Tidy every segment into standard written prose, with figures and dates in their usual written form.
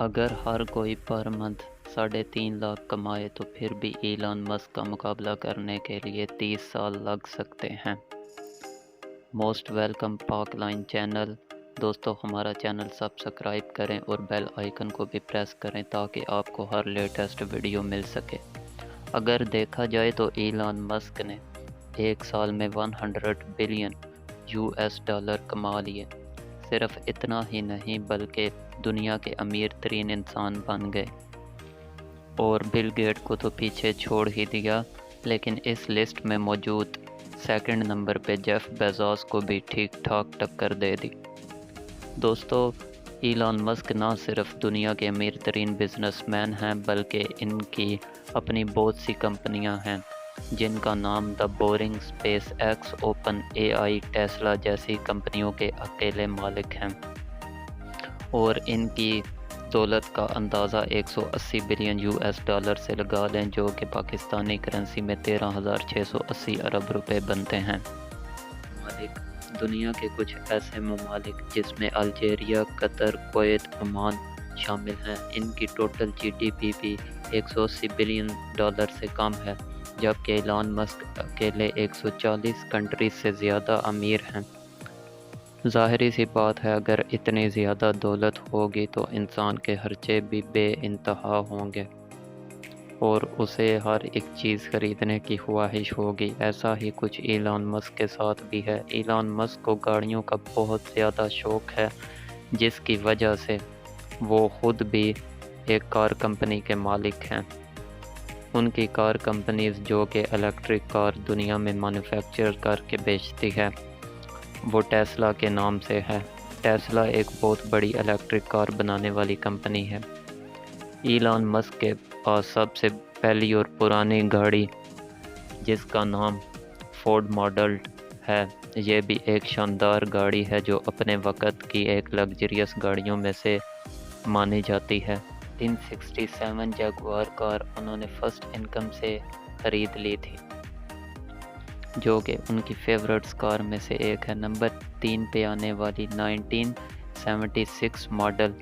अगर हर कोई per month 3.5 lakh कमाए तो फिर भी इलॉन मस्क का मुकाबला करने के लिए 30 साल लग सकते हैं। मोस्ट वेलकम पाक लाइन चैनल। दोस्तों, हमारा चैनल सब्सक्राइब करें और बेल आइकन को भी प्रेस करें ताकि आपको हर लेटेस्ट वीडियो मिल सके। अगर देखा जाए तो इलॉन मस्क ने एक साल में 100 बिलियन US डॉलर कमा लिए। सिर्फ इतना ही नहीं बल्कि दुनिया के अमीर तरीन इंसान बन गए। और बिल गेट को तो पीछे छोड़ ही दिया, लेकिन इस लिस्ट में मौजूद सेकंड नंबर पे जेफ बेजोस को भी ठीक ठाक टक्कर दे दी। दोस्तों, इलॉन मस्क ना सिर्फ दुनिया के अमीर तरीन बिजनेसमैन हैं बल्कि इनकी अपनी बहुत सी कंपनियां हैं जिनका नाम the boring, space x, open AI, Tesla जैसी कंपनियों के अकेले मालिक हैं। और इनकी दौलत का अंदाज़ा 180 बिलियन US डॉलर से लगा लें, जो कि पाकिस्तानी करेंसी में 13,680 अरब रुपए बनते हैं। मालिक दुनिया के कुछ ऐसे ममालिक जिसमें अल्जीरिया, कतर, कुवैत, ओमान शामिल हैं। इनकी टोटल GDP भी 180 बिलियन डॉलर से कम है, जबकि इलॉन मस्क अकेले 140 कंट्रीज से ज़्यादा अमीर हैं। ज़ाहिरी सी बात है, अगर इतनी ज़्यादा दौलत होगी तो इंसान के खर्चे भी बेइंतहा होंगे और उसे हर एक चीज़ खरीदने की ख्वाहिश होगी। ऐसा ही कुछ इलॉन मस्क के साथ भी है। इलॉन मस्क को गाड़ियों का बहुत ज़्यादा शौक़ है, जिसकी वजह से वो ख़ुद भी एक कार कंपनी के मालिक हैं। उनकी कार कंपनीज़ जो कि इलेक्ट्रिक कार दुनिया में मैन्युफैक्चर करके बेचती है, वो टेस्ला के नाम से है। टेस्ला एक बहुत बड़ी इलेक्ट्रिक कार बनाने वाली कंपनी है। इलॉन मस्क के पास सबसे पहली और पुरानी गाड़ी, जिसका नाम फोर्ड मॉडल है, ये भी एक शानदार गाड़ी है जो अपने वक़्त की एक लग्जरियस गाड़ियों में से मानी जाती है। 367 जगुआर कार उन्होंने फर्स्ट इनकम से ख़रीद ली थी, जो कि उनकी फेवरेट्स कार में से एक है। नंबर 3 पे आने वाली 1976 मॉडल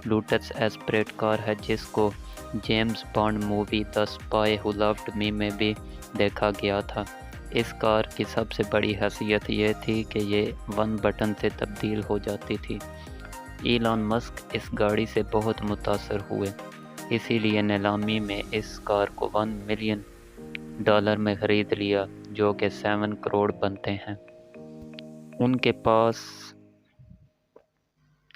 लोटस एस्प्रेट कार है, जिसको James bond movie the spy who loved me में भी देखा गया था। इस कार की सबसे बड़ी हैसियत ये थी कि ये 1 बटन से तब्दील हो जाती थी। इलॉन मस्क इस गाड़ी से बहुत मुतासर हुए, इसीलिए नीलामी में इस कार को $1 मिलियन में ख़रीद लिया, जो कि 7 करोड़ बनते हैं। उनके पास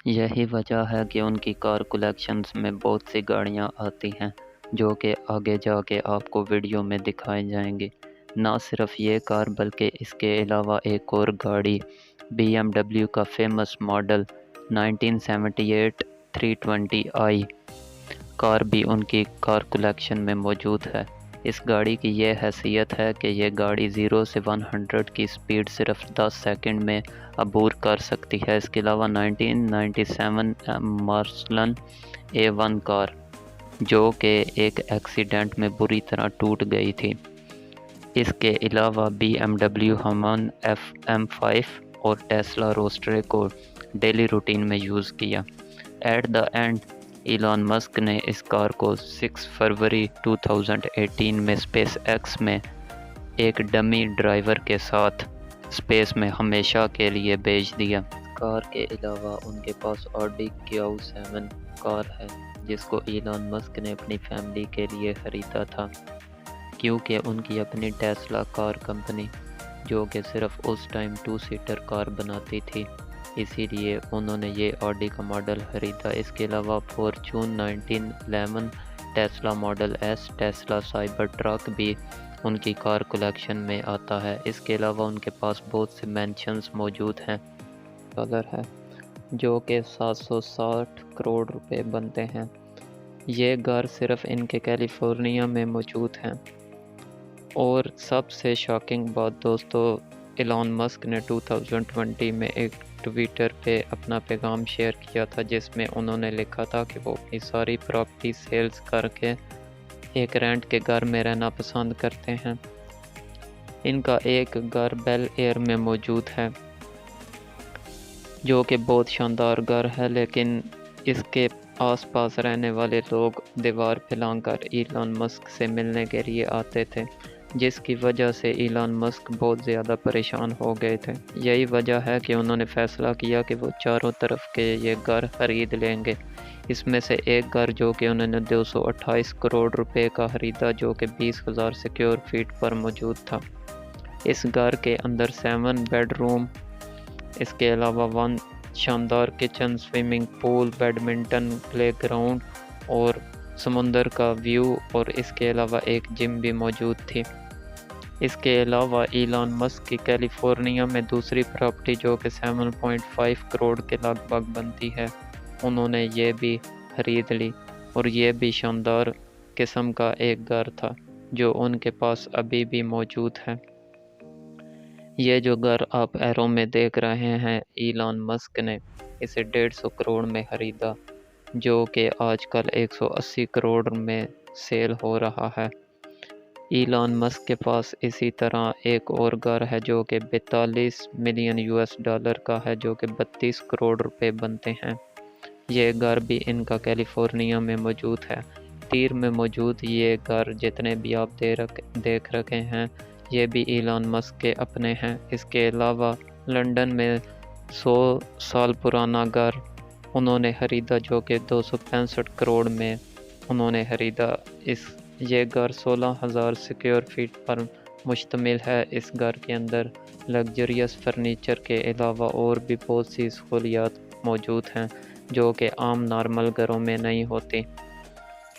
यही वजह है कि उनकी कार कलेक्शंस में बहुत सी गाड़ियां आती हैं, जो कि आगे जाके आपको वीडियो में दिखाई जाएंगी। ना सिर्फ ये कार बल्कि इसके अलावा एक और गाड़ी BMW का फेमस मॉडल 1978 320i कार भी उनकी कार कलेक्शन में मौजूद है। इस गाड़ी की ये हैसियत है कि ये गाड़ी 0 से 100 की स्पीड सिर्फ 10 सेकंड में अबूर कर सकती है। इसके अलावा 1997 मार्सलन A1 कार, जो कि एक एक्सीडेंट में बुरी तरह टूट गई थी। इसके अलावा BMW हमन FM5 और टेस्ला रोस्टर को डेली रूटीन में यूज़ किया। At the end Elon Musk ने इस कार को 6 फरवरी 2018 में स्पेस एक्स में एक डमी ड्राइवर के साथ स्पेस में हमेशा के लिए भेज दिया। कार के अलावा उनके पास ऑडी Q7 कार है, जिसको इलॉन मस्क ने अपनी फैमिली के लिए ख़रीदा था, क्योंकि उनकी अपनी टेस्ला कार कंपनी, जो कि सिर्फ उस टाइम 2 सीटर कार बनाती थी, इसीलिए उन्होंने ये ऑडी का मॉडल ख़रीदा। इसके अलावा Fortune 1911, Tesla model S, Tesla cyber truck भी उनकी कार कलेक्शन में आता है। इसके अलावा उनके पास बहुत से मैंशंस मौजूद हैं डॉलर है, जो कि 760 करोड़ रुपए बनते हैं। ये घर सिर्फ इनके कैलिफोर्निया में मौजूद हैं। और सबसे शॉकिंग बात दोस्तों, इलॉन मस्क ने 2020 में एक ट्विटर पे अपना पैगाम शेयर किया था, जिसमें उन्होंने लिखा था कि वो अपनी सारी प्रॉपर्टी सेल्स करके एक रेंट के घर में रहना पसंद करते हैं। इनका एक घर बेल एयर में मौजूद है, जो कि बहुत शानदार घर है, लेकिन इसके آس پاس رہنے والے لوگ دیوار پھیلا کر ایلان مسک سے ملنے کے لیے آتے تھے، جس کی وجہ سے ایلان مسک بہت زیادہ پریشان ہو گئے تھے۔ یہی وجہ ہے کہ انہوں نے فیصلہ کیا کہ وہ چاروں طرف کے یہ گھر خرید لیں گے۔ اس میں سے ایک گھر جو کہ انہوں نے 228 کروڑ روپے کا خریدا، جو کہ 20,000 اسکوائر فٹ پر موجود تھا۔ اس گھر کے اندر 7 بیڈ روم، اس کے علاوہ 1 شاندار kitchen, swimming pool, badminton playground اور سمندر کا ویو، اور اس کے علاوہ ایک جم بھی موجود تھی۔ اس کے علاوہ ایلان مسک کی کیلیفورنیا میں دوسری پراپرٹی جو کہ 7.5 کروڑ کے لگ بھگ بنتی ہے، انہوں نے یہ بھی خرید لی، اور یہ بھی شاندار قسم کا ایک گھر تھا جو ان کے پاس ابھی بھی موجود ہے۔ یہ جو گھر آپ ایرو میں دیکھ رہے ہیں، ایلان مسک نے اسے 150 کروڑ میں خریدا، جو کہ آج کل 180 کروڑ میں سیل ہو رہا ہے۔ ایلان مسک کے پاس اسی طرح ایک اور گھر ہے جو کہ 42 ملین US کا ہے، جو کہ 32 کروڑ روپے بنتے ہیں۔ یہ گھر بھی ان کا کیلیفورنیا میں موجود ہے۔ تیر میں موجود یہ گھر جتنے بھی آپ دیکھ رکھے ہیں، یہ بھی ایلان مسک کے اپنے ہیں۔ اس کے علاوہ لندن میں 100 سال پرانا گھر انہوں نے خریدا، جو کہ 265 کروڑ میں انہوں نے خریدا۔ یہ گھر 16,000 اسکوائر فٹ پر مشتمل ہے۔ اس گھر کے اندر لگژریس فرنیچر کے علاوہ اور بھی بہت سی سہولیات موجود ہیں جو کہ عام نارمل گھروں میں نہیں ہوتی۔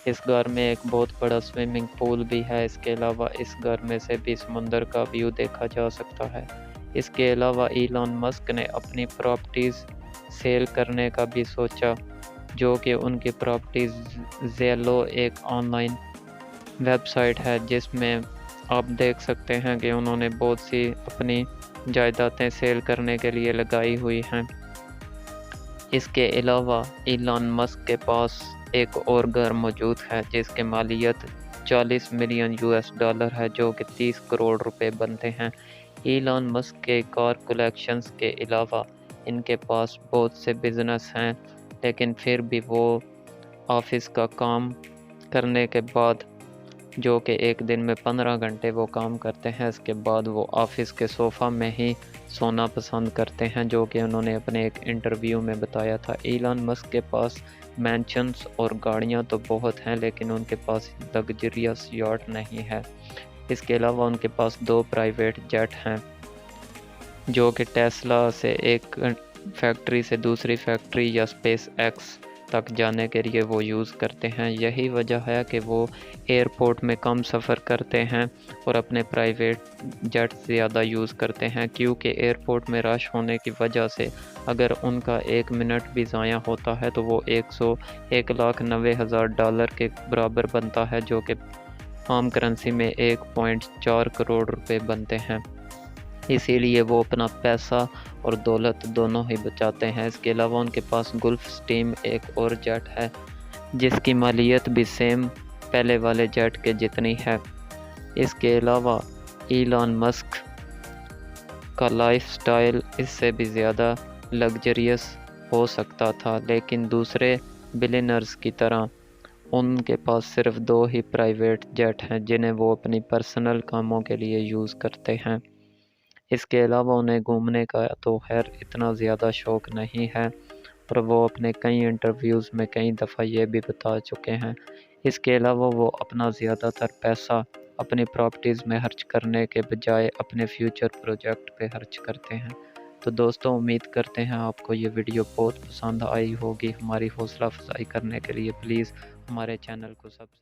اس گھر میں ایک بہت بڑا سوئمنگ پول بھی ہے۔ اس کے علاوہ اس گھر میں سے بھی سمندر کا ویو دیکھا جا سکتا ہے۔ اس کے علاوہ ایلان مسک نے اپنی پراپرٹیز سیل کرنے کا بھی سوچا، جو کہ ان کی پراپرٹیز زیلو ایک آن لائن ویب سائٹ ہے جس میں آپ دیکھ سکتے ہیں کہ انہوں نے بہت سی اپنی جائیدادیں سیل کرنے کے لیے لگائی ہوئی ہیں۔ اس کے علاوہ ایلان مسک کے پاس ایک اور گھر موجود ہے جس کی مالیت 40 ملین US ہے، جو کہ 30 کروڑ روپے بنتے ہیں۔ ایلان مسک کے کار کلیکشنز کے علاوہ ان کے پاس بہت سے بزنس ہیں، لیکن پھر بھی وہ آفس کا کام کرنے کے بعد، جو کہ ایک دن میں 15 گھنٹے وہ کام کرتے ہیں، اس کے بعد وہ آفس کے صوفہ میں ہی سونا پسند کرتے ہیں، جو کہ انہوں نے اپنے ایک انٹرویو میں بتایا تھا۔ ایلان مسک کے پاس مینشنز اور گاڑیاں تو بہت ہیں، لیکن ان کے پاس لگژریس یاٹ نہیں ہے۔ اس کے علاوہ ان کے پاس 2 پرائیویٹ جیٹ ہیں، جو کہ ٹیسلا سے ایک فیکٹری سے دوسری فیکٹری یا اسپیس ایکس تک جانے کے لیے وہ یوز کرتے ہیں۔ یہی وجہ ہے کہ وہ ایئرپورٹ میں کم سفر کرتے ہیں اور اپنے پرائیویٹ جیٹ زیادہ یوز کرتے ہیں، کیونکہ ایئرپورٹ میں رش ہونے کی وجہ سے اگر ان کا 1 منٹ بھی ضائع ہوتا ہے تو وہ $1,90,000 کے برابر بنتا ہے، جو کہ عام کرنسی میں 1.4 کروڑ روپے بنتے ہیں۔ اسی لیے وہ اپنا پیسہ اور دولت دونوں ہی بچاتے ہیں۔ اس کے علاوہ ان کے پاس گلف اسٹریم ایک اور جیٹ ہے جس کی مالیت بھی سیم پہلے والے جیٹ کے جتنی ہے۔ اس کے علاوہ ایلان مسک کا لائف سٹائل اس سے بھی زیادہ لگژریس ہو سکتا تھا، لیکن دوسرے بلینئرز کی طرح ان کے پاس صرف 2 ہی پرائیویٹ جیٹ ہیں جنہیں وہ اپنی پرسنل کاموں کے لیے یوز کرتے ہیں۔ اس کے علاوہ انہیں گھومنے کا تو خیر اتنا زیادہ شوق نہیں ہے، اور وہ اپنے کئی انٹرویوز میں کئی دفعہ یہ بھی بتا چکے ہیں۔ اس کے علاوہ وہ اپنا زیادہ تر پیسہ اپنی پراپرٹیز میں خرچ کرنے کے بجائے اپنے فیوچر پروجیکٹ پہ خرچ کرتے ہیں۔ تو دوستوں، امید کرتے ہیں آپ کو یہ ویڈیو بہت پسند آئی ہوگی۔ ہماری حوصلہ افزائی کرنے کے لیے پلیز ہمارے چینل کو سبسکرائب